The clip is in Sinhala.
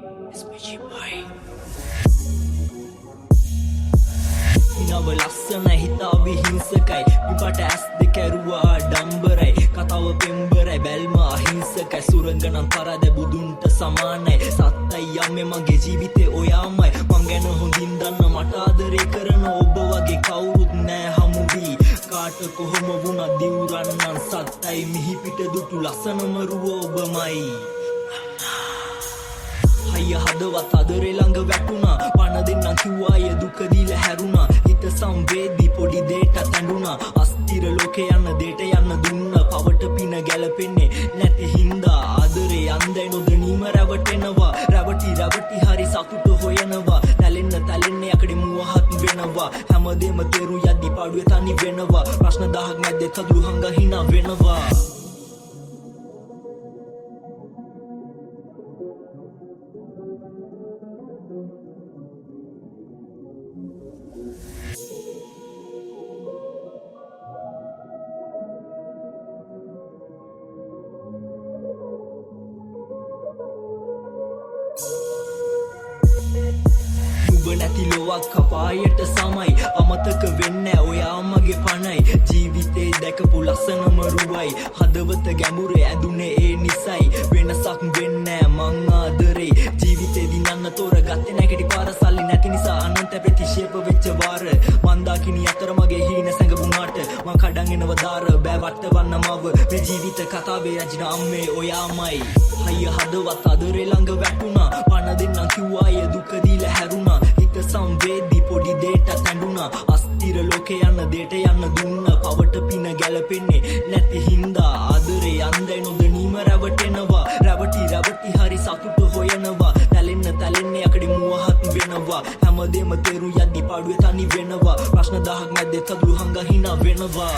SPG boy. නව ලස්සන හිතාවි හිංසකයි පිපට ඇස් දෙක ඇරුවා ඩම්බරයි කතාව පෙම්බරයි බැල්ම අහිංසකයි සුරංගනම් කරද බුදුන්ට සමානයි සත්තයි යම්මේ මගේ ජීවිතේ ඔයාමයි මං ගැන හොඳින් දන්න මට ආදරේ කරන ඔබ වගේ කවුරුත් නෑ හමු වී කාට කොහොම වුණත් දිවුරන්නම් සත්තයි මිහි පිට දුටු ලස්සනම රුව ඔබමයි හය හදවත් අදරේ ළඟ වැටුණා පණ දෙන්නම් කිව්වාය දුක දීලා හැරුණා හිත සංවේදී පොඩි දෙයකට ඇඬුණා අස්තිර ලෝකේ යන්න දෙයට යන්න දුන්න පවට පින ගැලපෙන්නේ නැති හින්දා ආදරේ අන්දයි නොදැනීම රැවටෙනවා රැවටි හරි සතුට හොයනවා තැලෙන්න යකඩි මුවහත් වෙනවා හැමදේම තේරු යද්දි පාඩුවේ තනි වෙනවා ප්‍රශ්න 1000ක් මැද්දේ කඳුළු හංග hina වෙනවා නැති ලොවක් කපායට සමයි අමතක වෙන්නේ ඔයා මගේ පණයි ජීවිතේ දැකපු ලස්සනම රුවයි හදවත ගැඹුරේ ඇඳුනේ ඒ නිසයි වෙනසක් වෙන්නේ මං ආදරේ ජීවිතේ දිනන්න තෝරගත්තේ නැගටි පාරසල්ලි නැති නිසා අනන්ත ප්‍රතිශේප වෙච්ච වාර මන් දාකිනි අතර මගේ හීන සැඟුණාට මං කඩන් එනව දාර බෑ වටවන්න මව මේ ජීවිත කතාවේ රජින අම්මේ ඔයාමයි හය හදවත් අදරේ ළඟ වැටුණා පණ දෙන්නම් කිව්වාය දුක දීලා හැරුණා සංවේදී පොඩි දෙයකට ඇඬුණා අස්තිර ලෝකේ යන්න දෙයට යන්න දුන්න පවට පින ගැලපෙන්නේ නැති හින්දා ආදරේ අන්දයි නොදැනීම රැවටෙනවා රැවටි හරි සතුට හොයනවා තැලෙන්න යකඩි මුවහත් වෙනවා හැමදේම තේරු යද්දි පාඩුවේ තනි වෙනවා ප්‍රශ්න 1000ක් මැද්දේ කඳුළු හංග hina වෙනවා